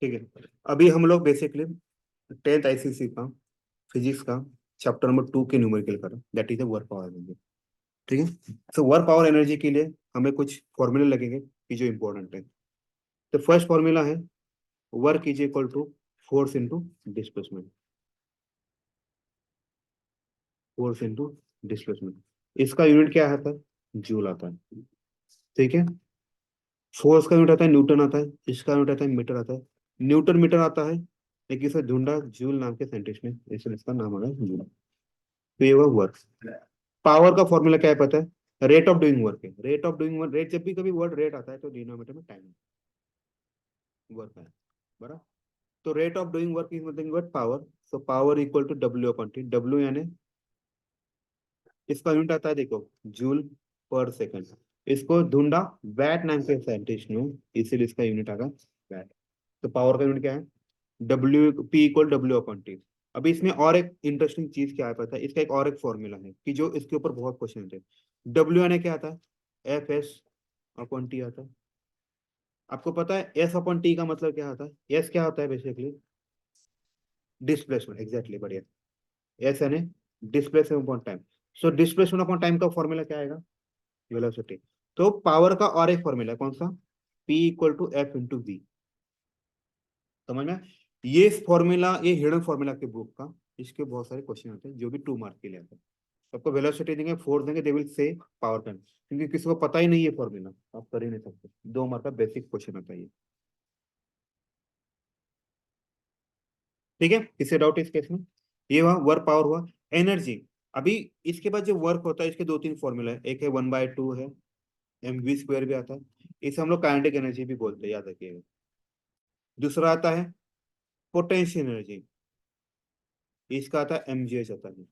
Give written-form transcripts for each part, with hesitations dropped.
ठीक है, अभी हम लोग बेसिकली 10th आईसीसी का फिजिक्स का चैप्टर नंबर 2 के न्यूमेरिकल कर, that is work power energy. ठीक है, तो वर्क पावर एनर्जी के लिए हमें कुछ फॉर्मूले लगेंगे कि जो इंपॉर्टेंट है। तो फर्स्ट फॉर्मूला है work is equal to force into displacement. Force into displacement, इसका यूनिट क्या आता है? जूल आता है। ठीक है, फोर्स का यूनिट आता है न्यूटन आता है, इसका यूनिट आता है मीटर आता है। न्यूटन मीटर आता है, एक इसे ढूंढा जूल नाम के साइंटिस्ट ने, इसलिए इसका नाम आ गया जूल। तो ये हुआ वर्क। पावर का फॉर्मूला क्या है पता है? रेट ऑफ डूइंग वर्क है। Rate of doing work, rate जब भी कभी वर्ड रेट आता है तो डिनोमिनेटर में टाइम वर्क है, बराबर। तो rate of doing work is nothing but power. So power equal to W upon T. W यानी इसका यूनिट आता है देखो, जूल पर सेकंड। इसको ढूंढा वैट नाम के साइंटिस्ट ने, इसीलिए इसका यूनिट आगा वैट। तो पावर का यूनिट क्या है? W P equal W upon T. अभी इसमें और एक इंटरेस्टिंग चीज क्या है पता है? इसका एक और एक फॉर्मूला है कि जो इसके ऊपर बहुत क्वेश्चन थे। डब्ल्यू यानी क्या आता है? एफ एस अपॉन टी आता है। आपको पता है एस अपॉन टी का मतलब क्या होता है? एस क्या होता है बेसिकली? डिस्प्लेसमेंट, एग्जैक्टली, बढ़िया। एस यानी displacement upon time. So displacement upon time का फॉर्मूला क्या आएगा? वेलोसिटी। तो पावर का और एक फॉर्मूला है, कौन सा? P equal to F into V. समझ में? ये फॉर्मूला, ये हिडन फॉर्मूला के बुक का, इसके बहुत सारे क्वेश्चन आते हैं जो भी 2 मार्क के लिए आते हैं। सबको वेलोसिटी देंगे, फोर्स देंगे, they will say power time. क्योंकि किसी को पता ही नहीं है फॉर्मूला, आप कर ही नहीं सकते। 2 मार्क का बेसिक क्वेश्चन आता है ये। ठीक है, किसी डाउट इस केस में? ये हुआ वर्क पावर हुआ। एनर्जी, अभी इसके बाद जो वर्क होता है इसके 2-3 फॉर्मूला है। एक है 1/2 है, एम वी स्क्वायर भी आता है। इसे हम लोग काइनेटिक एनर्जी भी बोलते हैं, याद रखिएगा। दूसरा आता है पोटेंशियल एनर्जी, इसका आता है एम जी एच आता है,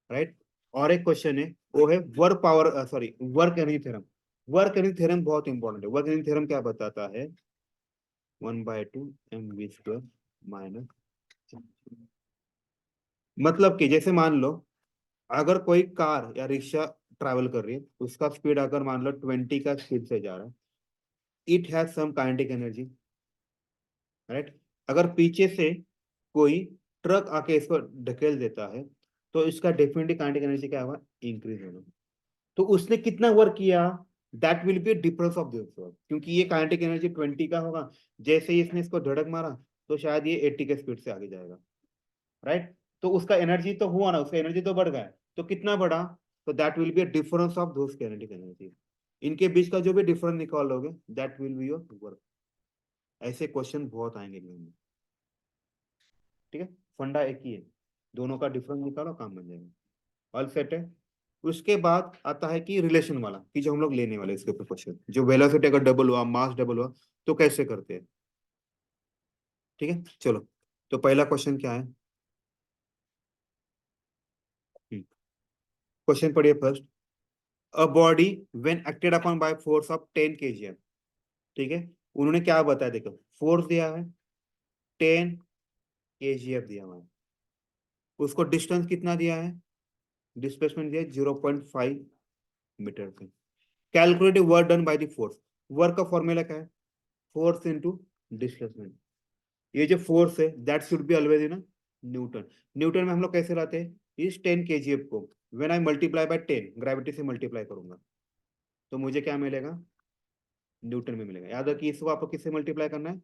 राइट। और एक क्वेश्चन है, वो है work power, sorry, work energy theorem. Work energy theorem बहुत इंपॉर्टेंट है। वर्क एनर्जी थ्योरम क्या बताता है? 1/2 mv² माइनस, मतलब कि जैसे मान लो अगर कोई कार या रिक्शा ट्रैवल कर रही है, उसका स्पीड अगर मान लो 20 का स्पीड से जा रहा है, it has some kinetic energy, right. अगर पीछे से कोई ट्रक आके इसको ढकेल देता है, तो इसका डेफिनेटली काइनेटिक एनर्जी क्या होगा? इंक्रीज होगा। तो उसने कितना वर्क किया? That will B difference of this work, क्योंकि ये काइनेटिक एनर्जी 20 का होगा। जैसे ही इसने इसको धड़क मारा, तो शायद ये 80 के स्पीड से आगे जाएगा, राइट। तो उसका एनर्जी तो हुआ ना, उसका एनर्जी तो बढ़ गया। तो कितना बढ़ा? तो that will be a difference of those kinetic energy. इनके बीच का जो भी डिफरेंस निकालोगे, that will be your work. ऐसे क्वेश्चन बहुत आएंगे एग्जाम में। ठीक है, फंडा एक ही है, दोनों का डिफरेंस निकालो, काम बन जाएगा। ऑल सेट है। उसके बाद आता है कि रिलेशन वाला, कि जो हम लोग लेने वाले इसके ऊपर क्वेश्चन, जो वेलोसिटी अगर डबल हुआ, मास डबल हुआ, तो कैसे करते हैं। ठीक है, चलो। तो पहला क्वेश्चन क्या है? क्वेश्चन पढ़िए first. A body when acted upon by force of 10 kgm। ठीक है, उन्होंने क्या बताया देखो, फोर्स दिया है 10 kgf दिया हुआ है, उसको डिस्टेंस कितना दिया है? डिस्प्लेसमेंट दिया है 0.5 मीटर से। Calculative work done by the force. Work का फॉर्मूला क्या है? Force into displacement. ये जो फोर्स है that should be always in newton. Newton में हम लोग कैसे लाते हैं? इस 10 kgf को when I multiply by 10, gravity से मल्टीप्लाई करूंगा, तो मुझे क्या मिलेगा? न्यूटन में मिलेगा। याद रखिए, इसको आपको किससे मल्टीप्लाई करना है?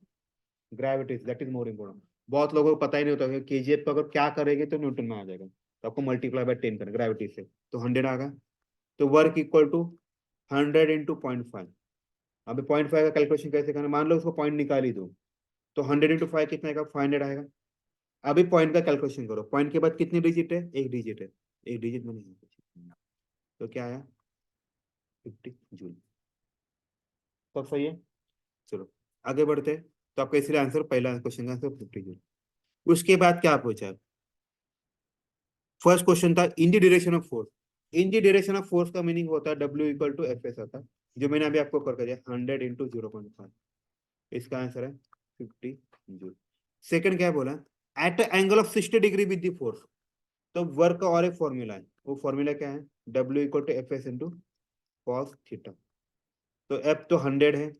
Gravity, that is more important. बहुत लोगों को पता ही नहीं होता कि केजीएफ को अगर क्या करेंगे तो न्यूटन में आ जाएगा। तो आपको मल्टीप्लाई बाय 10 करना ग्रेविटी से, तो 100 आ गया। तो वर्क इक्वल टू 100 इंटू 0.5। अभी 0.5 का कैलकुलेशन कैसे करना? मान लो उसको पॉइंट निकाल ही दो, तो 100 इंटू 5 कितना आएगा? 500 आएगा। अभी पॉइंट का कैलकुलेशन करो, पॉइंट के बाद कितनी डिजिट है? एक डिजिट है, एक डिजिट में नहीं है। तो क्या आया? 50 जूल। सब सही है, चलो आगे बढ़ते हैं। तो आपका इसलिए आंसर, पहला क्वेश्चन का आंसर 50 जूल। उसके बाद क्या पूछा? फर्स्ट क्वेश्चन था in the direction of force. In the direction of force का मीनिंग होता है W equal to F S आता है, जो मैंने अभी आपको करके दिया, 100 इंटू 0.5। इसका आंसर है 50 जूल। सेकंड क्या बोला? At angle of 60 degree with the force. तो वर्क का और एक फॉर्मूला है, वो फॉर्मूला क्या है? W equal to F S into cos theta. तो एफ तो 100 है,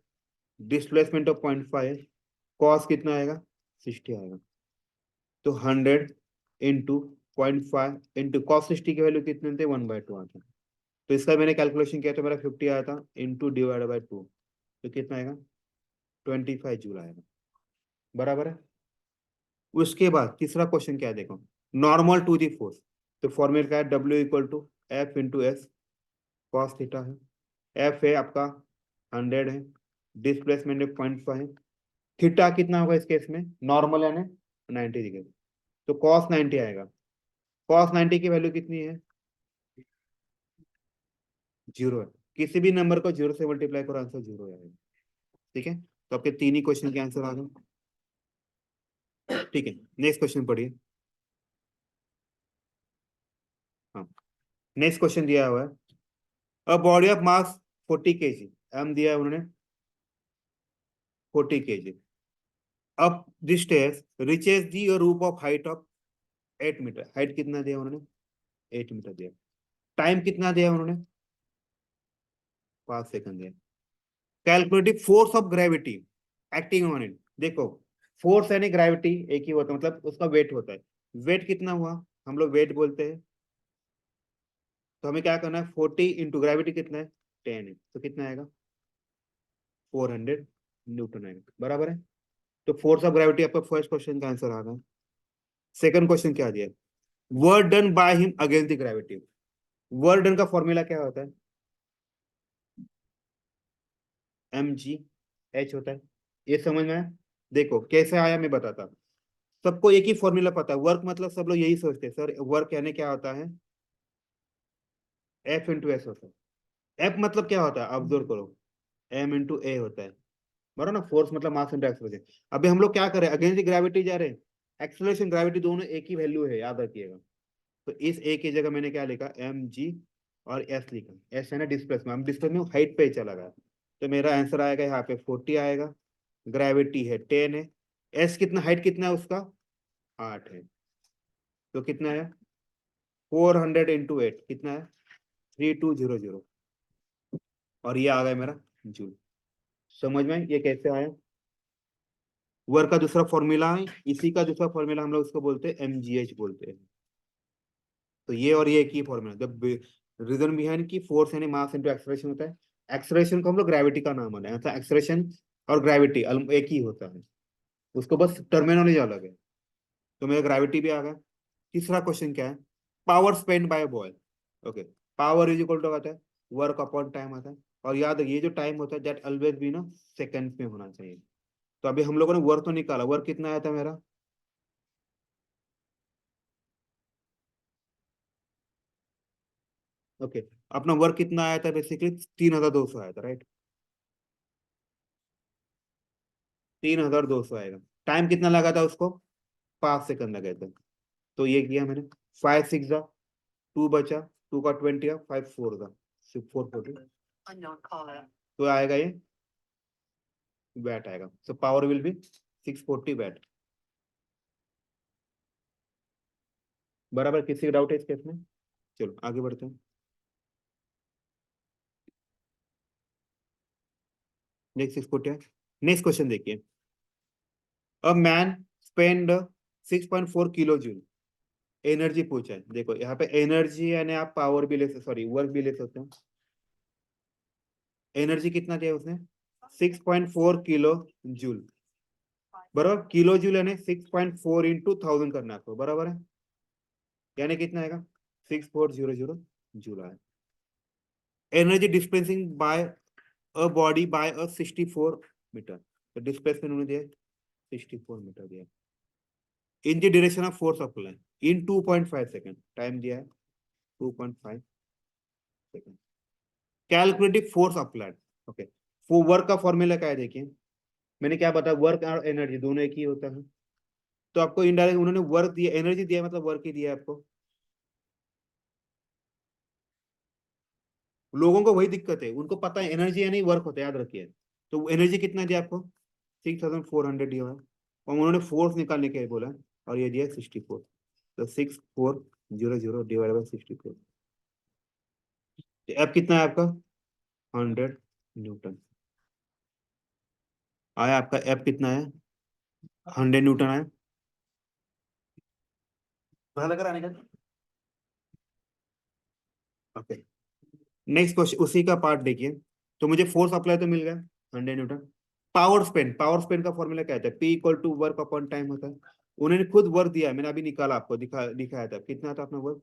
डिस्प्लेसमेंट ऑफ 0.5 है, कॉस कितना आएगा 60 आएगा। तो 100 इंटू 0.5 इंटू कॉस 60 की वैल्यू कितने थे 1/2 आता है। तो इसका मैंने कैलकुलेशन किया तो मेरा 50 आया था इंटू डिवाइड बाई 2, तो कितना आएगा 25 जूल आएगा। बराबर है। उसके बाद तीसरा क्वेश्चन क्या है देखो, नॉर्मल टू दी फोर्स। तो फॉर्मूला क्या है, W equal to F into S cos theta है। एफ है आपका 100 है, डिस्प्लेसमेंट 0.5 है, थीटा कितना होगा इस केस में, नॉर्मल है ना 90 डिग्री, तो कॉस 90 आएगा। कॉस 90 की वैल्यू कितनी है, 0 है। किसी भी नंबर को 0 से मल्टीप्लाई करो आंसर 0 आएगा। ठीक है, तो आपके तीन ही क्वेश्चन के आंसर आ गए। ठीक है, नेक्स्ट क्वेश्चन पढ़िए। हाँ, नेक्स्ट क्वेश्चन दिया हुआ है, a body of mass 40 KG, M दिया है उन्होंने 40 KG, up the stairs reaches the roof of height of 8 metre. Height कितना दिया उन्होंने 8 मीटर दिया। टाइम कितना दिया उन्होंने 5 सेकंड दिया। Calculative force of gravity acting on it. देखो फोर्स यानी ग्रेविटी एक ही होता है, मतलब उसका वेट होता है। वेट कितना हुआ, हम लोग वेट बोलते हैं, तो हमें क्या करना है 40 इंटू ग्रेविटी कितना है 10 है, तो कितना आएगा 400 न्यूटन आएगा। बराबर है। तो फोर्स ऑफ ग्रेविटी आपका फर्स्ट क्वेश्चन का आंसर आ गया। सेकंड क्वेश्चन क्या दिया, work done by him against the gravity. Work done का फॉर्मूला क्या होता है, mgh होता है। ये समझ में आया? देखो कैसे आया मैं बताता। सबको एक ही फॉर्मूला पता है, वर्क मतलब सब लोग यही सोचते हैं सर वर्क यानी क्या होता है एफ इंटू एस होता है। एफ मतलब क्या होता है ऑब्जर्व करो, एम इंटू ए होता है। बराबर ना, फोर्स मतलब मास इंटू एक्सलेशन। अभी हम लोग क्या करें अगेंस्ट ग्रेविटी जा रहे हैं, एक्सलेशन ग्रेविटी दोनों एक ही वैल्यू है याद रखिएगा। तो इस ए की जगह मैंने क्या लिखा एम जी और एस लिखा। एस है ना डिस्प्लेसमेंट, हम डिस्प्लेसमेंट हाइट पे चला गया, तो मेरा आंसर आएगा यहाँ पे 40 आएगा। ग्रेविटी है 10 है, एस कितना हाइट कितना है उसका 8 है, तो कितना है 400 इंटू 8 कितना है 3200, और ये आ गया मेरा जूल। समझ में ये कैसे आया, वर्क का दूसरा फॉर्मूला है, इसी का दूसरा फॉर्मूला हम लोग उसको बोलते हैं mgh बोलते हैं। तो ये और ये एक ही फॉर्मूला, द रीजन बिहाइंड की फोर्स यानी मास इनटू एक्सेलरेशन होता है। एक्सेलरेशन को हम लोग ग्रेविटी का नाम है, ऐसा एक्सेलरेशन और ग्रेविटी एक ही होता है, उसको बस टर्मिनोलॉजी अलग है। तो मेरा ग्रेविटी भी आ गया। तीसरा क्वेश्चन क्या है, power spend by boy. Okay, power is equal to आता है वर्क अपॉन टाइम आता है, और याद है ये जो टाइम होता है दैट ऑलवेज भी ना सेकंड में होना चाहिए। तो अभी हम लोगों ने वर्क तो निकाला, वर्क कितना आया था मेरा ओके अपना वर्क कितना आया था बेसिकली 3200 आया था राइट, 3200 आएगा। टाइम कितना लगा था उसको 5 सेकंड लगे थे। तो ये किया मैंने 5 6 जा 2 बचा, 2 का 20 है, 5 4 का 440, तो आएगा ये वैट आएगा। So power will be 640 watt. बराबर, किसी का डाउट है इस केस में? चलो आगे बढ़ते हैं। नेक्स्ट 640 है। नेक्स्ट क्वेश्चन देखिए, a man spend 6.4 kilo joule energy पूछा है। देखो यहाँ पे एनर्जी यानी आप पावर भी ले सकते, सॉरी वर्क भी ले सकते हो। एनर्जी कितना दिया उसने 6.4 किलो जूल। बराबर, किलो जूल यानी 6.4 इंटू 1000 करना है आपको। बराबर है, यानी कितना आएगा 6400 जूल आए। Energy displacing by a body by a 64 metre, तो डिस्प्लेसमेंट उन्होंने दिया 64 मीटर दिया। In the direction of force apply in 2.5 second, time दिया है 2.5 second. Calculative force applied. Okay, वो वर्क का फॉर्मूला क्या है देखिए, मैंने क्या बताया वर्क और एनर्जी दोनों एक ही होता है। तो आपको इनडायरेक्ट उन्होंने वर्क दिया, एनर्जी दिया मतलब वर्क ही दिया आपको। लोगों को वही दिक्कत है, उनको पता है एनर्जी यानी वर्क होता है, याद रखिए। तो एनर्जी कितना दिया आपको 6400 दिया हुआ है, और उन्होंने फोर्स निकालने के लिए बोला, और ये दिया 64, तो 6400 डिवाइड बाई 64। अब कितना है आपका 100 न्यूटन आया। आपका एफ कितना है 100 न्यूटन आया, पता लग रहा है ना? ओके, नेक्स्ट क्वेश्चन उसी का पार्ट देखिए। तो मुझे फोर्स अप्लाई तो मिल गया 100 न्यूटन। पावर स्पेन का फॉर्मूला क्या होता है? P equal to work upon time होता है। उन्होंने खुद वर्क दिया है, मैंने अभी निकाला, आपको दिखाया था, कितना था अपना वर्क?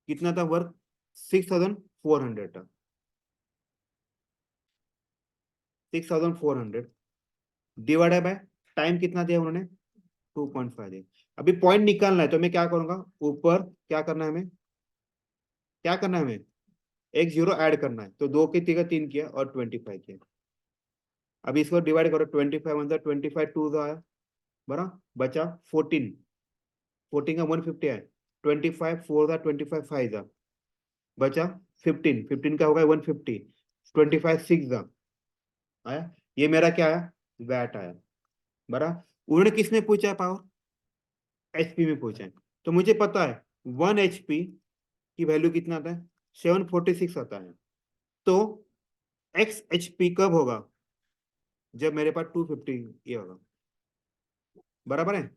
कितना था वर्क? 6400 था। 6400 डिवाइडेड बाय टाइम कितना दिया उन्होंने? 2.5 दिया। अभी पॉइंट निकालना है तो मैं क्या करूंगा, ऊपर क्या करना है हमें, क्या करना है हमें, एक जीरो ऐड करना है, तो दो की जगह तीन किया और 25 किया। अभी इसको डिवाइड करो, 25 टू आया, बरा बचा 14, 14 का 150 है, 25 फोर था, 25 फाइव था, बचा 15, 15 का होगा 150, 25 सिक्स था, आया, ये मेरा क्या आया, वैट आया, बरा। उन्होंने किसमें पूछा है पावर? एचपी में पूछा है। तो मुझे पता है 1 HP की वैल्यू कितना आता है? 746 आता है। तो एक्स HP कब होगा? जब मेरे पास 250 ये होगा, बराबर है।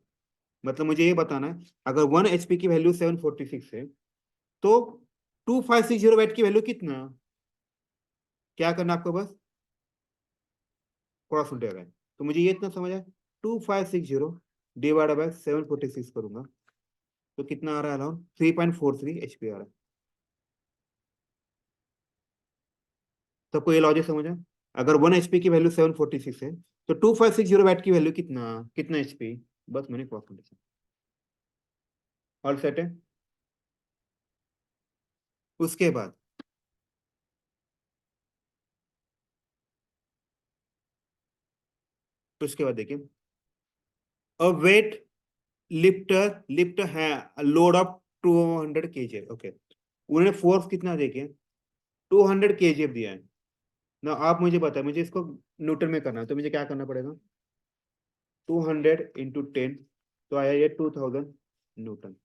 मतलब मुझे ये बताना है, अगर 1 HP की वैल्यू 746 है, तो 2560 वैट की वैल्यू कितना? क्या करना है आपको बस, क्रॉस उल्टेगा है। तो मुझे ये इतना समझ आया, 2560 डिवाइड बाय 746 करूंगा, तो कितना आ रहा है अराउंड 3.43 HP आ रहा है। सबको ये लॉजिक समझा? अगर 1 HP की वैल्यू 746 है, तो 2560 वैट की वैल्यू कितना, कितना HP? बस मैंने क्रॉस मल्टीप्लाई। ऑल सेट है। उसके बाद उसके बाद देखिए, अ वेट लिफ्ट है लोड ऑफ 200 kg, ओके। उन्होंने फोर्स कितना देखिए, 200 kg दिया है ना। आप मुझे बताएं, मुझे इसको न्यूटन में करना है, तो मुझे क्या करना पड़ेगा? 200 × 10, तो आया ये 2000 न्यूटन,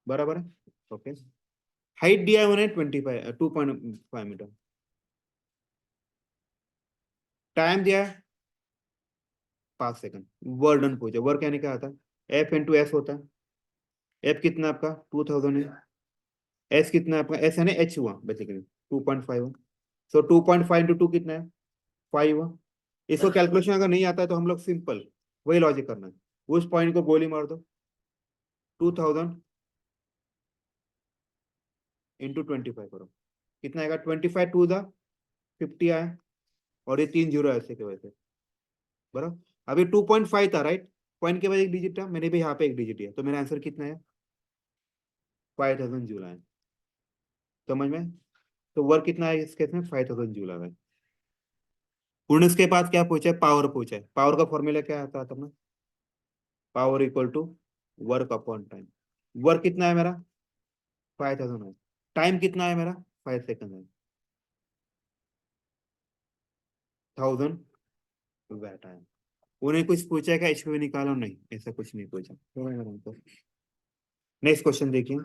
बराबर है। ओके, हाइट दिया है उन्हें 2.5 मीटर, टाइम दिया है 5 सेकंड, वर्क डन पूछे, वर्क यानी क्या आता है? F × S होता है। एफ कितना है आपका? 2000 है। एस कितना है आपका? एस है ना, एच हुआ बेसिकली 2.5। सो 2.5 × 2 कितना है? 5 हुआ। इसको कैलकुलेशन अगर नहीं आता है तो हम लोग सिंपल वही लॉजिक करना है, उस पॉइंट को गोली मार दो, 2000 × 25 करो, कितना आएगा? 25 टू द 50 आया, और ये 3 जीरो ऐसे के वैसे, बराबर। अभी 2.5 था, राइट? पॉइंट के बाद एक डिजिट था, मैंने भी यहाँ पे एक डिजिट दिया, तो मेरा आंसर कितना है? 5000 जूल आया। समझ में? तो वर्क कितना है इस केस में? 5000 जूल आ गया। उन्होंने इसके बाद क्या पूछा है? पावर पूछा है। पावर का फॉर्मूला क्या आता था? Power equal to work upon time. Work कितना है मेरा? 5000 है। टाइम कितना है मेरा? 5 सेकंड है। 1000 वैट आया। उन्हें कुछ पूछा है क्या एचपी निकालो? नहीं, ऐसा कुछ नहीं पूछा। नेक्स्ट क्वेश्चन देखिए,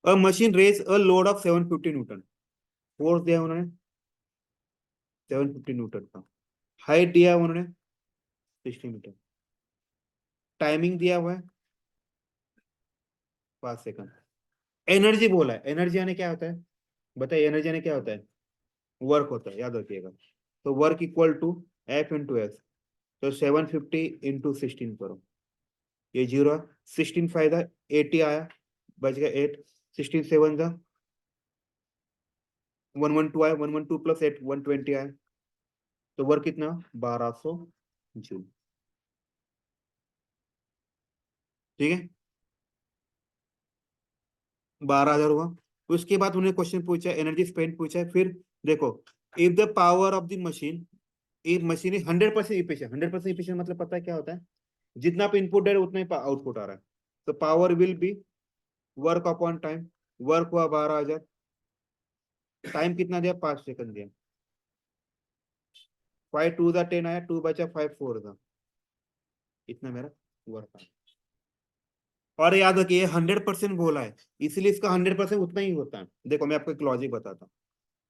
a machine raise a load of 750 newton. Force दिया उन्होंने 750 न्यूटन का, हाइट दिया उन्होंने 60 मीटर, टाइमिंग दिया हुआ है 5 सेकंड, एनर्जी बोला है। एनर्जी यानी क्या होता है? बताइए, एनर्जी यानी क्या होता है? वर्क होता है, याद रखिएगा। तो work equal to F × S, तो 750 × 16 करो, ये जीरो, 16 फायदा 80 आया, बच गया 8, 16 7 था 112 आया, 112 प्लस 8 120 आया, तो वर्क कितना? 1200 जूल। ठीक है, 12,000 हुआ। उसके बाद उन्होंने क्वेश्चन पूछा, एनर्जी स्पेंड पूछा है। फिर देखो, if the power of the machine, एक मशीन इज 100% इफिशिएंट। 100% इफिशिएंट मतलब पता है क्या होता है? जितना आप इनपुट दे रहे हो उतना ही आउटपुट आ रहा है। तो power will B work upon time. Work हुआ 12,000, टाइम कितना दिया? 5 सेकंड दिया, 5 टू द 10 आया, 2 बचा, 5 4 था, इतना मेरा वर्क आया। और याद रखिए 100% बोला है, इसलिए इसका 100% उतना ही होता है। देखो मैं आपको एक लॉजिक बताता हूँ,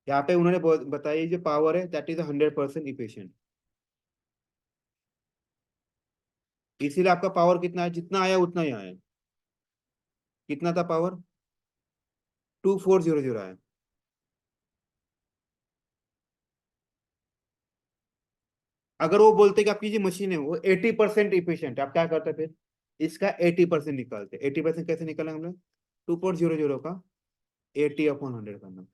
यहाँ पे उन्होंने बताया जो पावर है दैट इज 100% इफिशिएंट। इसीलिए आपका पावर कितना है, जितना आया उतना ही आया। कितना था पावर? 2400 आया। अगर वो बोलते कि आपकी जो मशीन है वो 80% इफिशियंट है, आप क्या करते फिर? इसका 80% निकालते। 80% कैसे निकालेंगे हम लोग? 2.00 का 80/100 करना।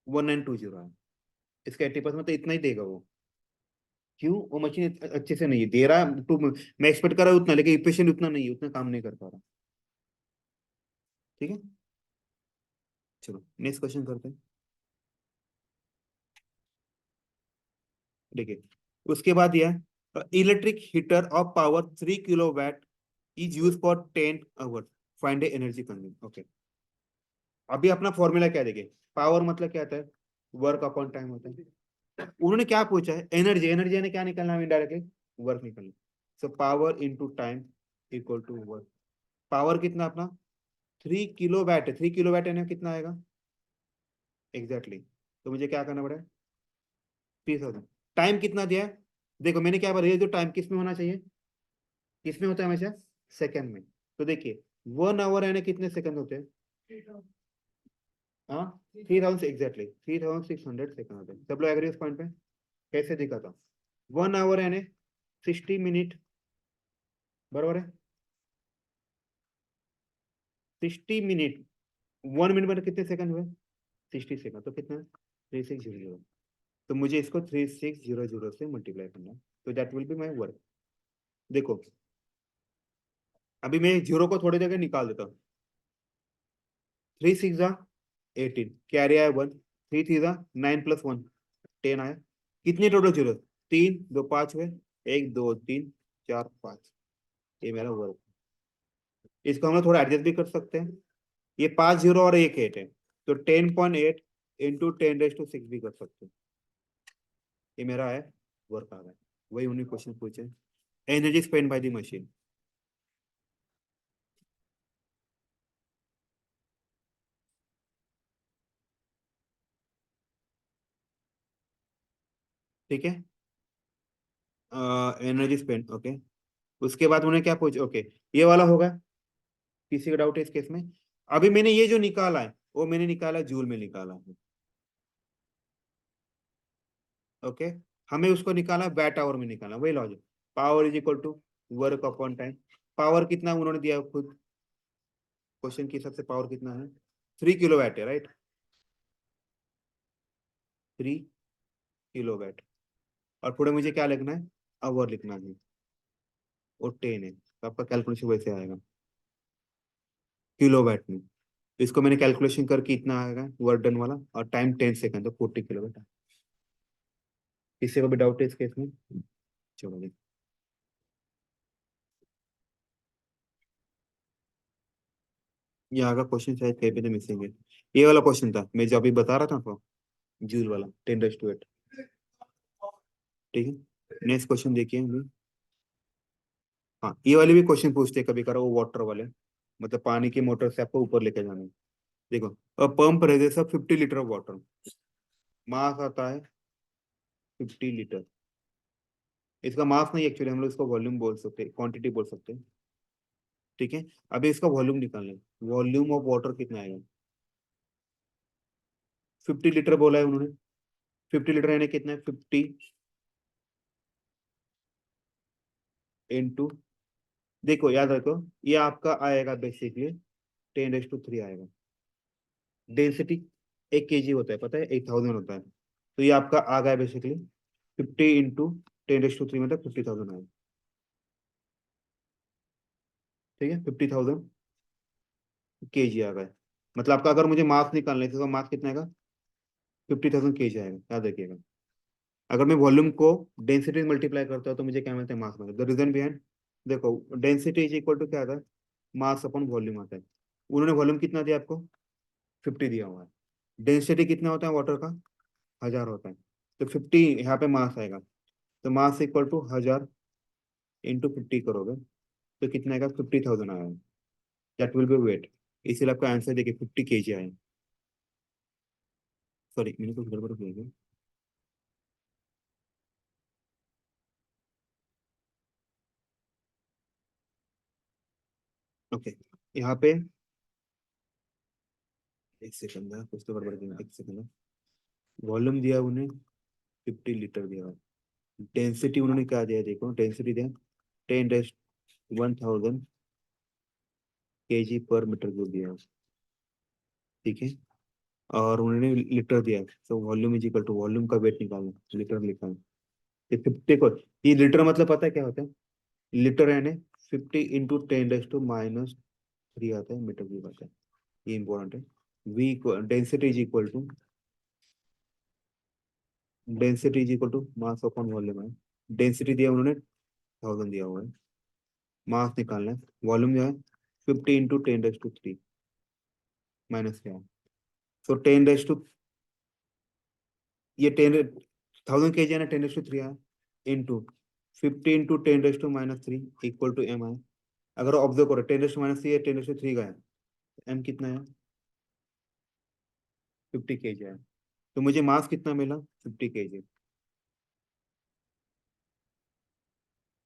1920 है। इसका 80% मतलब इतना ही देगा वो। क्यों? वो मशीन अच्छे से नहीं दे रहा टू। मैं एक्सपेक्ट कर रहा हूँ उतना, लेकिन इफिशियंट उतना नहीं है, उतना काम नहीं कर पा रहा। ठीक है। चलो नेक्स्ट क्वेश्चन करते हैं। देखिए उसके बाद यह electric heater of power 3 kilowatt is use for 10 hours, find energy consume. Okay, अभी अपना फॉर्मूला क्या देखिए। पावर मतलब क्या आता है? वर्क अपॉन टाइम होता है। उन्होंने क्या पूछा है? एनर्जी। एनर्जी यानी क्या निकलना है इनडायरेक्टली? वर्क निकलना। So power into time equal to work. Power कितना अपना? 3 किलोवाट है। 3 किलोवाट यानी कितना आएगा एग्जैक्टली तो मुझे क्या करना पड़ेगा? 30,000। टाइम कितना दिया है? देखो मैंने क्या बोला, ये जो टाइम किस में होना चाहिए? किस में होता है हमेशा? सेकंड में। तो देखिए 1 आवर यानी कितने सेकंड होते हैं? हाँ, 3000 एग्जैक्टली 3600 सेकंड होते हैं। सब लोग एग्री उस पॉइंट पे? कैसे दिखा था? 1 आवर यानी 60 मिनट, बराबर है? 60 मिनट। 1 मिनट में कितने सेकंड हुए? 60 सेकंड। तो कितना? 3600। तो मुझे इसको 3600 से मल्टीप्लाई करना है, तो that will be my work. देखो अभी मैं जीरो को थोड़ी देर निकाल देता हूँ। 3 6 18, कैरी आया 1। 3 3 9 + 1 10 आया। कितने टोटल जीरो? 3 2 5 हुए। 1 2 3 4 5। ये मेरा वर्क। इसको हम लोग थोड़ा एडजस्ट भी कर सकते हैं। ये 5 जीरो और एक 8 है, तो 10.8 इंटू 10⁻⁶ भी कर सकते हैं। ये मेरा है वर्क आ रहा है। वही उन्हीं क्वेश्चन पूछे। Energy spend by the machine. ठीक है, एनर्जी स्पेंड। ओके, उसके बाद उन्हें क्या पूछ, ओके ये वाला होगा। किसी का डाउट है इस केस में? अभी मैंने ये जो निकाला है वो मैंने निकाला जूल में निकाला है। ओके, हमें उसको निकाला वैट आवर में निकाला, वही logic. Power is equal to work upon time. Power कितना उन्होंने दिया खुद क्वेश्चन के हिसाब से? पावर कितना है? 3 किलोवाट है, राइट? 3 किलोवाट। और पूरे मुझे क्या लिखना है? आवर लिखना है। और 10 है, तो आपका कैलकुलेशन वैसे आएगा किलोवाट में। इसको मैंने कैलकुलेशन करके इतना आएगा वर्क डन वाला, और टाइम 10 सेकंड, तो 40 किलोवाट। किसी को भी डाउट है इस केस में? चलो जी। यहाँ का क्वेश्चन शायद कहीं पे तो मिसिंग है। ये वाला क्वेश्चन था मैं जो अभी बता रहा था आपको, जूल वाला 10⁻8। ठीक है, नेक्स्ट क्वेश्चन देखिए अभी। हाँ, ये वाले भी क्वेश्चन पूछते हैं कभी करो, वो वाटर वाले, मतलब पानी की मोटर से आपको ऊपर लेके जाना है। देखो पंप रहे सब 50 लीटर ऑफ वाटर, मास आता है 50 लीटर। इसका मास नहीं, एक्चुअली हम लोग इसको वॉल्यूम बोल सकते हैं, क्वांटिटी बोल सकते हैं। ठीक है, अभी इसका वॉल्यूम निकालना है। वॉल्यूम ऑफ वाटर कितना आएगा? 50 लीटर बोला है उन्होंने। 50 लीटर यानी कितना है? 50 इंटू, देखो याद रखो, ये आपका आएगा बेसिकली 10⁻³ आएगा। डेंसिटी 1 kg होता है, पता है? 1000 होता है। तो ये आपका आ गया बेसिकली 50 इंटू 10⁻³ मतलब 50,000 आएगा। ठीक है, 50,000 kg आ गया। मतलब आपका अगर मुझे मास निकालना है तो मास कितना आएगा? 50,000 kg आएगा, याद रखिएगा। अगर मैं वॉल्यूम को डेंसिटी मल्टीप्लाई करता हूँ तो मुझे क्या मिलता है? मास मिलता है। द रीजन बिहाइंड, देखो डेंसिटी इज इक्वल टू क्या आता है? मास अपॉन वॉल्यूम आता है। उन्होंने वॉल्यूम कितना दिया आपको? 50 दिया हुआ है। डेंसिटी कितना होता है वाटर का? 1000 होता है। तो 50 यहाँ पे मास आएगा, तो मास इक्वल टू 1000 इंटू 50 करोगे तो कितना आएगा, 50,000 आएगा। That will be weight. इसीलिए आपका आंसर देखिए 50 kg आए। सॉरी, मैंने कुछ गड़बड़ किया। ओके, यहाँ पे एक सेकंड है, कुछ तो गड़बड़ किया, एक सेकंड। वॉल्यूम दिया उन्हें 50 लीटर दिया। डेंसिटी उन्होंने क्या दिया, देखो डेंसिटी दिया 10⁻1,000 kg/m³ दिया। ठीक है, और उन्होंने लीटर दिया, तो volume is equal to, volume का वेट निकालना, लीटर लिखा है। ये 50 को, ये लीटर मतलब पता है क्या होता है, लीटर यानी 50 × 10⁻³ आता है, मीटर क्यूब आता है। ये इंपॉर्टेंट है। V density is equal to, density is equal to mass upon volume है। डेंसिटी दिया उन्होंने 1000 दिया हुआ है, मास निकालना है, वॉल्यूम जो है 50 × 10⁻³ माइनस क्या है, सो 10 ये 10,000 kg है ना, 10⁻³ है, इंटू 50 × 10⁻³ इक्वल टू एम आई। अगर ऑब्जर्व करो 10⁻³ है, 10⁻³ का है, एम कितना है, 50 kg है। तो मुझे मास कितना मिला, 50 kg।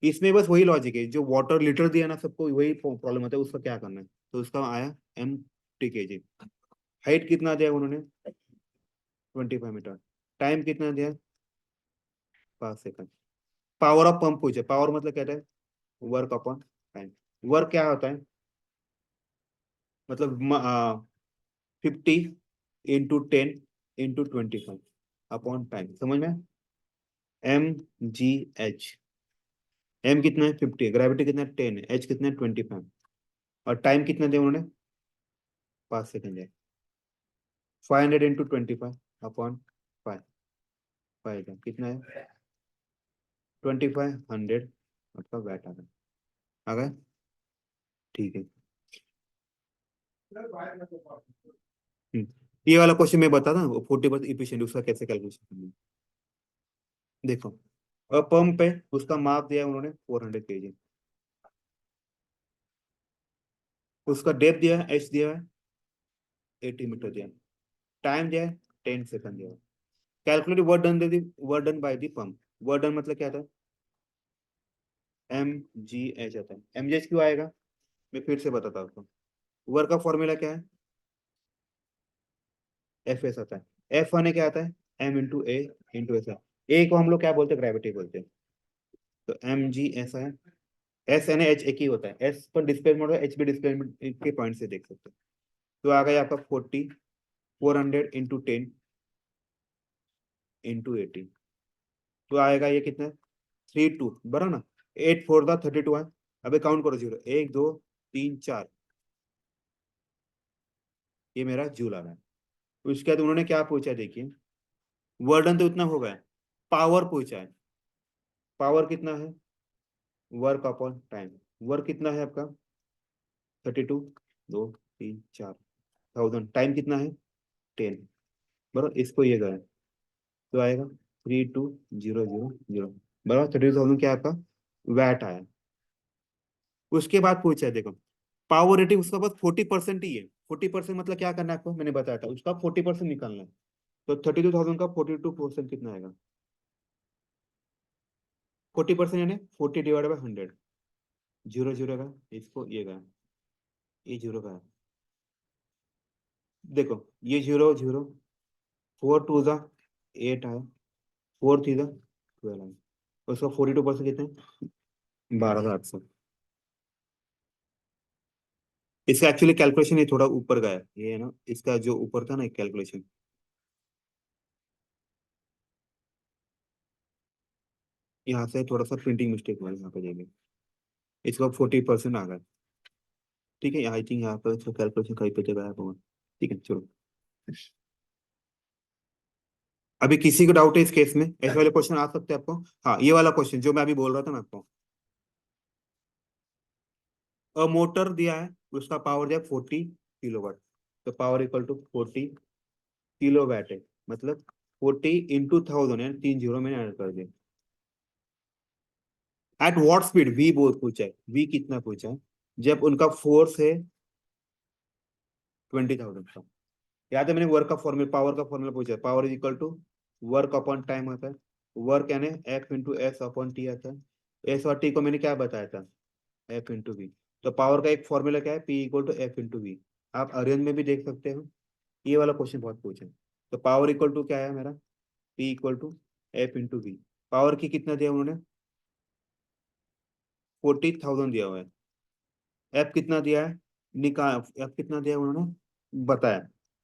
इसमें बस वही लॉजिक है, जो वाटर लीटर दिया ना सबको वही प्रॉब्लम होता है, उसका क्या करना है, तो उसका आया m/kg। हाइट कितना दिया उन्होंने, 25 मीटर। टाइम कितना दिया, 5 सेकंड। पावर ऑफ पंप पूछे, पावर मतलब कहता है वर्क अपॉन टाइम। वर्क क्या होता है, मतलब 50 × 10 × 25 अपॉन टाइम, समझ में। mgh, m कितना है 50, ग्रेविटी कितना है 10 है, h कितना है 25, और टाइम कितना दिया उन्होंने 5 सेकंड है। 500 × 25 अपॉन 5, 5 कितना है 2500, मतलब वैट आ गया। ठीक है। ये वाला क्वेश्चन मैं बता था, 40% इफिशिएंट, उसका कैसे कैलकुलेशन करना है। देखो, पंप है, उसका माप दिया है उन्होंने 400 kg, उसका डेप्थ दिया है, एच दिया है 80 मीटर दिया है, टाइम दिया है 10 सेकंड दिया है। Calculate work done, they the work done by the pump. Work done मतलब क्या था, एम जी एच आता है। एम जी एच क्यों आएगा, मैं फिर से बताता हूँ आपको। वर्क का फॉर्मूला क्या है, एफ एस आता है। एफ आने क्या आता है, एम इंटू ए इंटू एस। ए को हम लोग क्या बोलते हैं, ग्रेविटी बोलते हैं। तो एम जी ऐसा है, एस यानी एच एक ही होता है, एस पर डिस्प्लेसमेंट और एच भी डिस्प्लेसमेंट के पॉइंट से देख सकते हैं। तो आ गया आपका 400 × 10 × 80, तो आएगा ये कितना है 32 बरा ना, 8 4 32 है। अबे काउंट करो, जीरो 1 2 3 4, ये मेरा जूल आ रहा है। उसके बाद उन्होंने क्या पूछा, देखिए वर्डन तो इतना हो गया, पावर पूछा है। पावर कितना है, वर्क अपॉन टाइम। वर्क कितना है आपका 32, 2 3 4 थाउजेंड, टाइम कितना है 10, बराबर इसको ये करें तो आएगा 32,000, बराबर 32,000 क्या आपका वैट आया। उसके बाद पूछा है, देखो पावर रेटिंग उसका बस 40% ही है। 40% मतलब क्या करना है आपको, मैंने बताया था, उसका 40% निकालना है। तो 32,000 का 42% कितना आएगा, 40% यानी 40/100। जीरो जीरो का, इसको ये का, ये जीरो का है। देखो ये जीरो जीरो, 4 2 8 है, 4 3 12 है, उसका 42% कितना है, 12,800। इसका एक्चुअली कैलकुलेशन ये थोड़ा ऊपर का है, ये है ना, इसका जो ऊपर था ना कैलकुलेशन, यहाँ से थोड़ा सा प्रिंटिंग मिस्टेक हुआ है, यहाँ पे जाएंगे, इसका 40% आ गया। ठीक है, आई थिंक यहाँ पर इसका कैलकुलेशन कहीं पे जगह है होगा। ठीक है चलो, अभी किसी को डाउट है इस केस में, ऐसे वाले क्वेश्चन आ सकते हैं आपको। हाँ, ये वाला क्वेश्चन जो मैं अभी बोल रहा था ना आपको, मोटर दिया है, उसका पावर दिया 40 किलोवाट, तो पावर इक्वल टू 40 किलोवाट है, मतलब 40 × 1000 है, 3 जीरो मैंने ऐड कर दिया। एट व्हाट स्पीड, वी बहुत पूछा है, वी कितना पूछा है, जब उनका फोर्स है 20,000 का। याद है मैंने वर्क का फॉर्मूला, पावर का फॉर्मूला पूछा है, power is equal to work upon time होता है। वर्क यानी F into S upon T आता है। एस और टी को मैंने क्या बताया था, एफ इंटू वी। तो पावर का एक फॉर्मूला क्या है, P equal to F into V. आप अरियन में भी देख सकते हो, ये वाला क्वेश्चन बहुत पूछे। तो पावर इक्वल टू क्या है मेरा, P equal to F into V. Power की कितना दिया उन्होंने, 40,000 दिया हुआ है। एफ कितना दिया है, निकाल, एफ कितना दिया है उन्होंने बताया,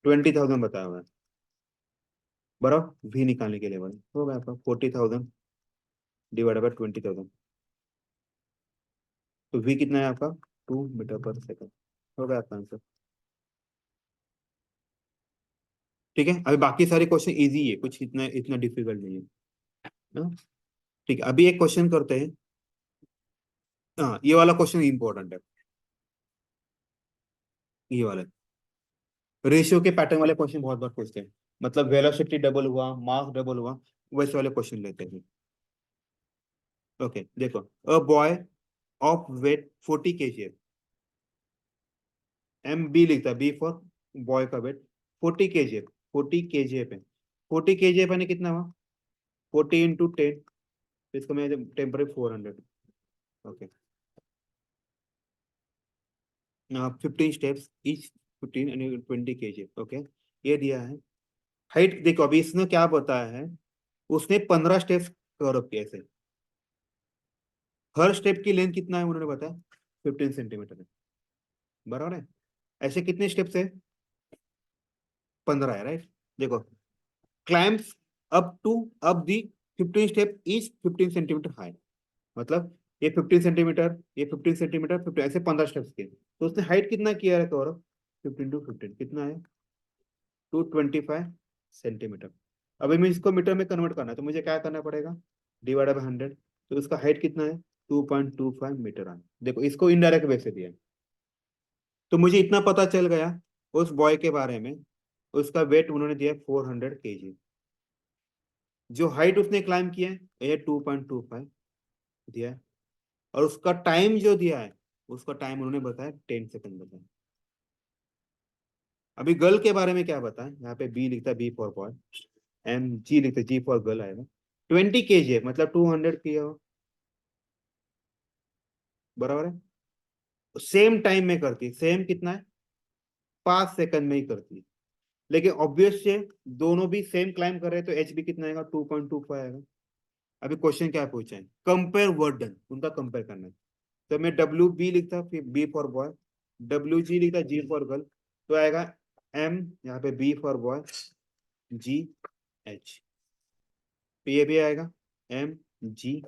20,000 बताया हुआ है। बराबर वी निकालने के लिए बोले, हो गया आपका 40,000 डिवाइड बाय 20,000। तो वी कितना है आपका, 2 मीटर पर सेकंड। हो गया आपका आंसर। ठीक है, अभी बाकी सारे क्वेश्चन इजी है, कुछ इतना इतना डिफिकल्ट नहीं है ना? ठीक है, अभी एक क्वेश्चन करते हैं। हाँ, ये वाला क्वेश्चन इंपॉर्टेंट है, ये वाला रेशियो के पैटर्न वाले क्वेश्चन बहुत बार पूछते हैं। मतलब वेलोसिटी डबल हुआ, मास डबल हुआ, वैसे वाले क्वेश्चन लेते हैं। ओके देखो, a boy of weight 40 kg, M B लिखता है, बी फॉर बॉय का वेट 40 kg, 40 kg पे, 40 kg पे कितना हुआ, 40 × 10, इसको मैं temporary 400। Okay, 15 steps each, 15 and 20 kg। Okay, ये दिया है। हाइट देखो, अभी इसने क्या बताया है, उसने 15 स्टेप्स कवर किया ऐसे। हर स्टेप की लेंथ कितना है उन्होंने बताया, 15 सेंटीमीटर है। बराबर है, ऐसे कितने स्टेप्स है, 15 है, राइट। देखो, climbs up to, up the 15 step is 15 centimetre high. मतलब ये 15 सेंटीमीटर, ये 15 सेंटीमीटर, 15 ऐसे 15 स्टेप्स के, तो उसने हाइट कितना किया है गौरव, 15 × 15 कितना है, 225 सेंटीमीटर। अभी मैं इसको मीटर में कन्वर्ट करना है, तो मुझे क्या करना पड़ेगा, डिवाइड बाय 100। तो उसका हाइट कितना है, 2.25 मीटर आना। देखो इसको इनडायरेक्ट वे से दिया है, तो मुझे इतना पता चल गया उस बॉय के बारे में। उसका वेट उन्होंने दिया 400 kg। जो हाइट उसने क्लाइम किया है ये 2.25 दिया है, और उसका टाइम जो दिया है, उसका टाइम उन्होंने बताया 10 सेकंड बताया। अभी गर्ल के बारे में क्या बताएं, यहाँ पे बी लिखता है, B for boy, M G लिखते, जी फॉर गर्ल आएगा। 20 kg है, मतलब 200 किया हो। बराबर है, सेम टाइम में करती, सेम कितना है, 5 सेकंड में ही करती। लेकिन ऑब्वियस से दोनों भी सेम क्लाइम कर रहे हैं, तो एच बी कितना आएगा, 2.25 आएगा। अभी क्वेश्चन क्या पूछा है, कंपेयर वर्क डन, उनका कंपेयर करना है। तो मैं डब्ल्यू बी लिखता, फिर B for boy, W G लिखता, जी फॉर गर्ल। तो आएगा एम, यहाँ पे B for boy, G H. तो ये भी आएगा एम जी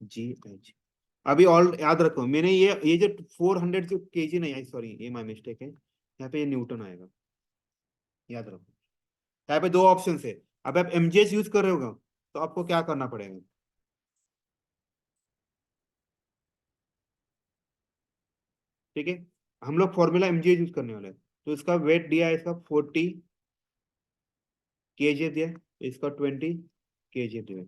जी एच। अभी ऑल याद रखो, मैंने ये जो 400 जो केजी नहीं आई, सॉरी ये माय मिस्टेक है, यहाँ पे ये न्यूटन आएगा, याद रखो। यहाँ पे दो ऑप्शन है, अब आप एमजीएच यूज कर रहे होगा, तो आपको क्या करना पड़ेगा, ठीक है। हम लोग फॉर्मूला एमजीएच यूज करने वाले हैं। तो इसका वेट दिया है, इसका 40 kg दिया है, इसका 20 kg दिया है।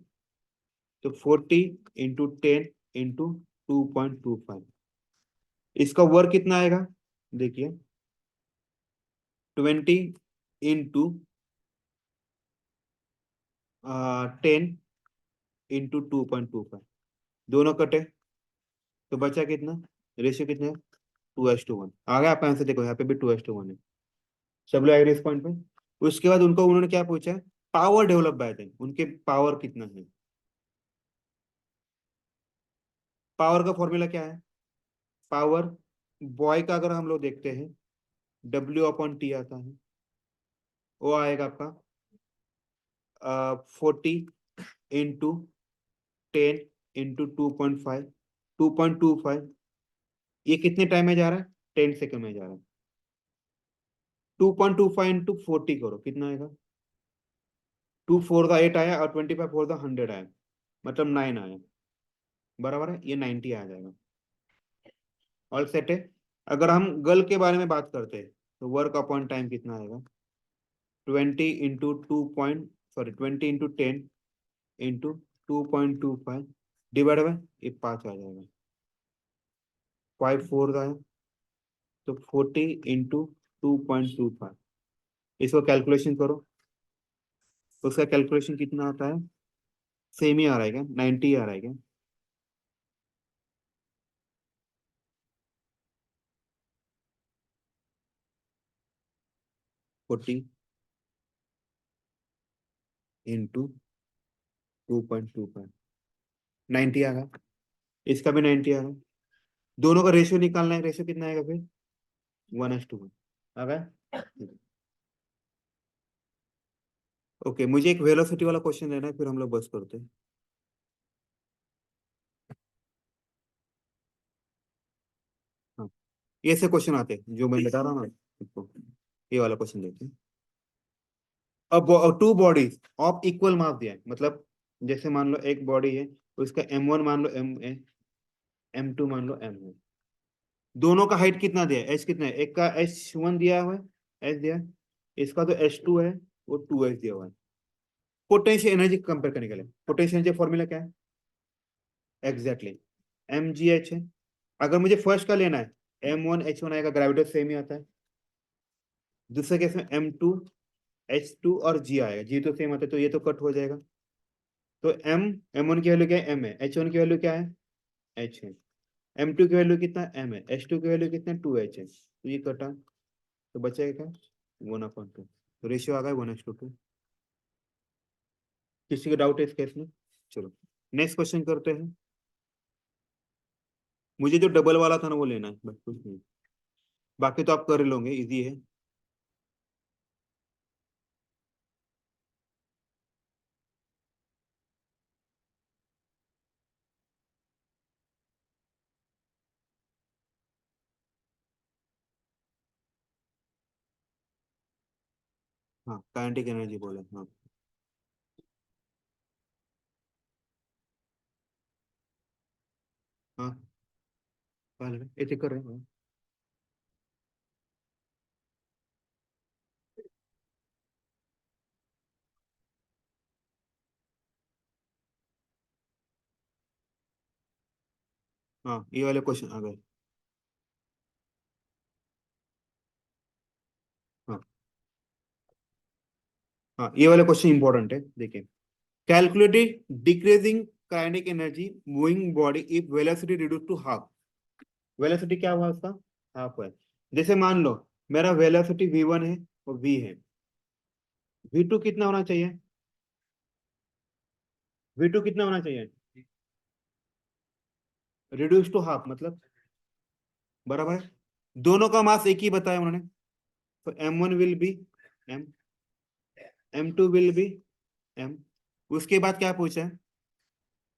तो 40 × 10 × 2.25, इसका वर्क कितना आएगा, देखिए 20 × 10 × 2.25, दोनों कटे, तो बचा कितना, रेशियो कितना है, 2:1 आ गया आपका आंसर। देखो यहाँ पे भी 2:1 है। सब लोग एग्री इस पॉइंट पे। उसके बाद उनको उन्होंने क्या पूछा है, पावर डेवलप बाय देम, उनके पावर कितना है। पावर का फॉर्मूला क्या है, पावर बॉय का अगर हम लोग देखते हैं, W/T आता है, वो आएगा आपका 40 × 10 × 2.5, 2.25। ये कितने टाइम में जा रहा है, 10 सेकंड में जा रहा है। 2.25 × 40 करो, कितना आएगा, 2 4 द 8 आया, और 25 4 द 100 आया, मतलब 9 आया। बराबर है, ये 90 आ जाएगा। ऑल सेट है। अगर हम गर्ल के बारे में बात करते हैं, तो वर्क अपॉन टाइम कितना आएगा, 20 × 2 पॉइंट, सॉरी 20 × 10 × 2.25, डिवाइड बाय ये 5 आ जाएगा, 5 4 आया, तो 40 इंटू 2.25, इसको कैलकुलेशन करो, उसका कैलकुलेशन कितना आता है, सेम ही आ रहा है क्या, 90 आ रहा है क्या? 40 इंटू 2.25, 90 आ रहा, इसका भी 90 आ रहा, दोनों का रेशियो निकालना है, रेशियो कितना आएगा फिर, 1:1 आ गया। ओके, मुझे एक वेलोसिटी वाला क्वेश्चन लेना है, फिर हम लोग बस करते हैं। हाँ, ये से क्वेश्चन आते हैं जो मैं बता रहा हूँ ना आपको, ये वाला क्वेश्चन लेते हैं। अब टू बॉडीज ऑफ इक्वल मास दिया है, मतलब जैसे मान लो एक बॉडी है, उसका M1 मान लो M है, M2 मान लो M है, दोनों का हाइट कितना दिया है, एच कितना है, एक का H1 दिया हुआ है, एच दिया है, इसका तो H2 है, वो 2H दिया हुआ है। पोटेंशियल एनर्जी कंपेयर करने के लिए, पोटेंशियल एनर्जी फॉर्मूला क्या है, एग्जैक्टली mgh है। अगर मुझे फर्स्ट का लेना है, M1 H1 आएगा, ग्रेविटी सेम ही आता है। दूसरे केस में M2 H2 और G आएगा, G तो सेम आता है, तो ये तो कट हो जाएगा। तो M1 की वैल्यू क्या है, M है, H1 की वैल्यू क्या है, H है, M2 की वैल्यू कितना M है, H2 की वैल्यू कितना 2H है, तो ये कटा, तो बचेगा क्या, 1/2, तो रेशियो आ गया 1:2। किसी का डाउट है इस केस में? चलो नेक्स्ट क्वेश्चन करते हैं। मुझे जो डबल वाला था ना वो लेना है, बस कुछ नहीं, बाकी तो आप कर ही लोगे, इजी है। हाँ, काइनेटिक एनर्जी बोले, हाँ। हाँ, पहले ऐसे कर रहे हैं। हाँ, ये वाले क्वेश्चन आ गए। हाँ, हाँ, ये वाले क्वेश्चन इंपॉर्टेंट है, देखिए। Calculated decreasing kinetic energy moving body if velocity reduce to half. Velocity क्या हुआ उसका, हाफ है। जैसे मान लो मेरा वेलोसिटी v1 है और v है, v2 कितना होना चाहिए, v2 कितना होना चाहिए, रिड्यूस टू हाफ मतलब, बराबर है। दोनों का मास एक ही बताया उन्होंने, तो M1 will be M, M2 will be M। उसके बाद क्या पूछा है,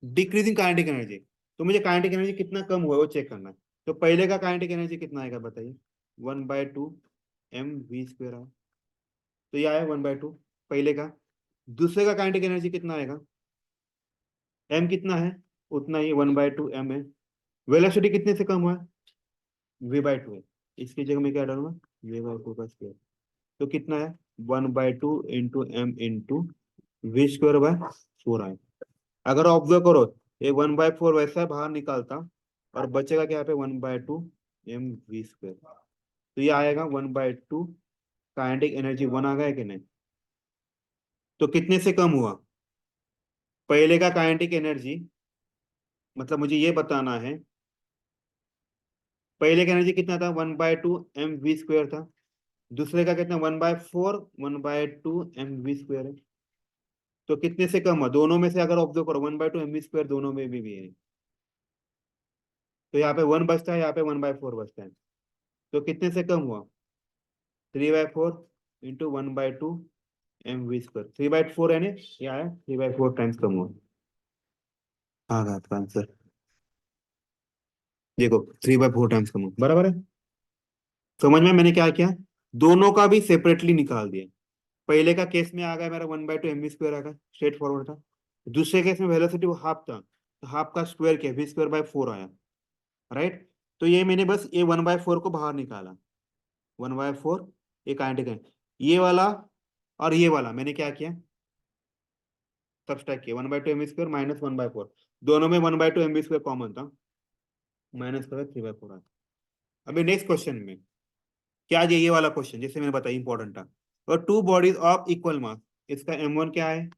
डिक्रीजिंग काइनेटिक एनर्जी, तो मुझे काइनेटिक एनर्जी कितना कम हुआ है वो चेक करना है। तो पहले का काइनेटिक एनर्जी कितना आएगा बताइए, 1/2 mv² है, तो ये आया 1/2 पहले का। दूसरे का काइनेटिक एनर्जी कितना आएगा, m कितना है, उतना ही 1/2 m है। वेलोसिटी कितने से कम हुआ है, v/2 है, इसकी जगह में क्या डालूंगा, v/2 का स्क्वायर, तो कितना है, 1/2 × m × v² बाय 4 आए। अगर ऑब्जर्व करो, ये 1/4 वैसा बाहर निकालता, और बचेगा क्या, यहाँ पे 1/2 mv², तो ये आएगा 1/2, काइनेटिक एनर्जी 1 आ गया कि नहीं। तो कितने से कम हुआ, पहले का काइनेटिक एनर्जी, मतलब मुझे ये बताना है, पहले का एनर्जी कितना था, 1/2 mv² था, दूसरे का कितना, 1/4 1/2 mv² है, तो कितने से कम हुआ, दोनों में से अगर ऑब्जर्व करो 1/2 mv² दोनों में भी है, तो यहाँ पे 1 बचता है, यहाँ पे 1/4 बचता है, तो कितने से कम हुआ, 3/4 × 1/2 mv², 3/4 है ना, ये आया 3/4 टाइम्स कम हुआ, आ गया आपका आंसर, देखो 3/4 टाइम्स कम हुआ, बराबर है। समझ में मैंने क्या किया, दोनों का भी सेपरेटली निकाल दिया। पहले का केस में आ गया मेरा 1/2 mv² आ गया, स्ट्रेट फॉरवर्ड था। दूसरे केस में वेलोसिटी वो हाफ था, तो हाफ का स्क्वायर किया, v²/4 आया, राइट। तो ये मैंने बस ये 1/4 को बाहर निकाला, 1/4, ये काइनेटिक है, ये वाला और ये वाला मैंने क्या किया, सब्सट्रैक्ट किया, 1/2 mv² - 1/4, दोनों में 1/2 mv² कॉमन था, माइनस करो 3/4। अभी नेक्स्ट क्वेश्चन में क्या, ये वाला क्वेश्चन जैसे मैंने बताया इंपॉर्टेंट था। और टू बॉडीज ऑफ इक्वल मास, इसका m1 क्या है,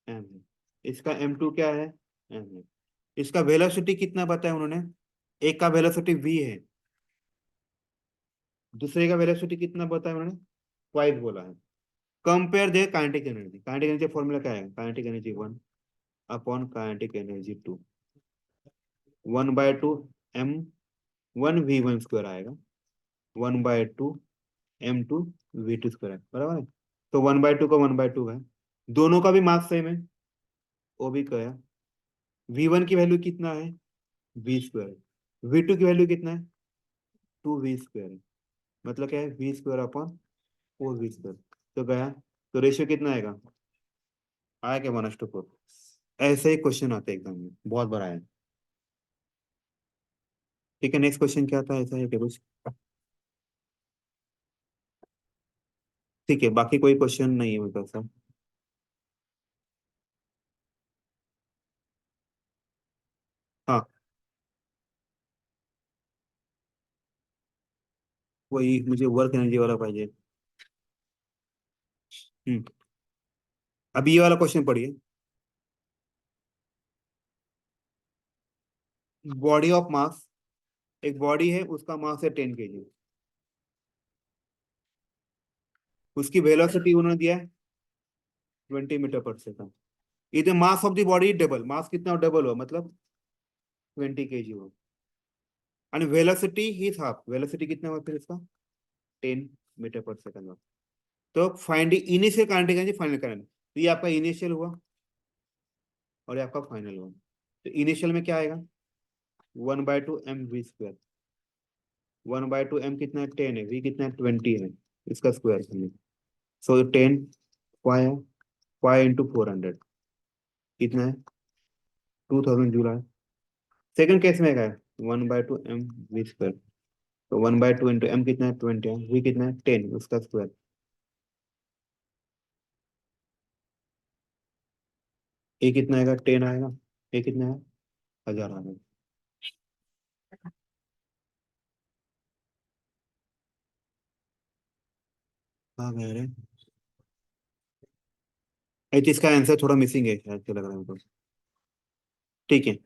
m है, इसका m2 क्या है, m है। इसका वेलोसिटी कितना बताया उन्होंने, एक का वेलोसिटी v है, दूसरे का वेलोसिटी कितना बताया उन्होंने, 5 बोला है। कंपेयर दे काइनेटिक एनर्जी फॉर्मूला क्या है, kinetic energy 1 upon kinetic energy 2, 1/2 m1 v1 square आएगा, 1/2 m2 v2 स्क्वायर, बराबर है। तो 1/2 का 1/2 है, दोनों का भी मास सेम है, वो भी क्या, v1 की वैल्यू कितना है, v², v2 की वैल्यू कितना है, 2v², मतलब क्या है, v² अपॉन 4v²। तो गया, तो रेशियो कितना आएगा, आया क्या, 1:4। ऐसे ही क्वेश्चन आते हैं एग्जाम में, बहुत बड़ा है। ठीक है, नेक्स्ट क्वेश्चन क्या था, ऐसा है क्या कुछ। ठीक है, बाकी कोई क्वेश्चन नहीं है मेरे पास। हाँ, वही मुझे वर्क एनर्जी वाला चाहिए। हम्म। अभी ये वाला क्वेश्चन पढ़िए। बॉडी ऑफ मास, एक बॉडी है उसका मास है 10 kg, उसकी वेलोसिटी उन्होंने दिया है 20 मीटर पर सेकंड। इधर mass of the body double, mass कितना डबल हुआ मतलब 20 kg हुआ, एंड वेलोसिटी ही हाफ, वेलोसिटी कितना हुआ फिर इसका 10 मीटर पर सेकंड हुआ। तो find initial kinetic energy, final current, तो ये आपका इनिशियल हुआ और ये आपका फाइनल हुआ। तो इनिशियल में क्या आएगा, 1/2 mv², 1/2 m कितना है 10 है, v कितना है 20 है, इसका स्क्वायर करिए। सो 10 फाइव, 5 × 400 कितना है 2000 जूल है। सेकंड केस में क्या है, 1/2 mv², तो 1/2 × m कितना है 20 है, v कितना है 10, उसका स्क्वायर। ए कितना आएगा 10 आएगा, ए कितना है 1000 आएगा। हाँ कह रहे, आई थिंक इसका आंसर थोड़ा मिसिंग है शायद, क्या लग रहा है मुझको। ठीक है,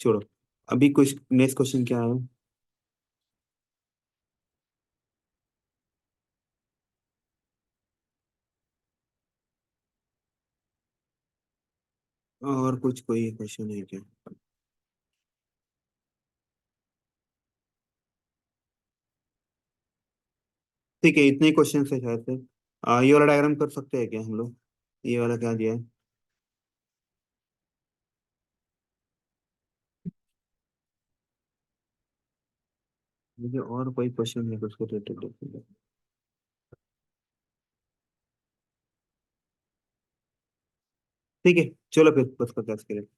छोड़ो। अभी कुछ नेक्स्ट क्वेश्चन क्या है, और कुछ कोई क्वेश्चन है क्या। ठीक है, इतने ही क्वेश्चन है शायद से। ये वाला डायग्राम कर सकते हैं क्या हम लोग, ये वाला क्या दिया है। मुझे और कोई क्वेश्चन है उसको रिलेटेड। ठीक है, चलो फिर बस कर, के लिए।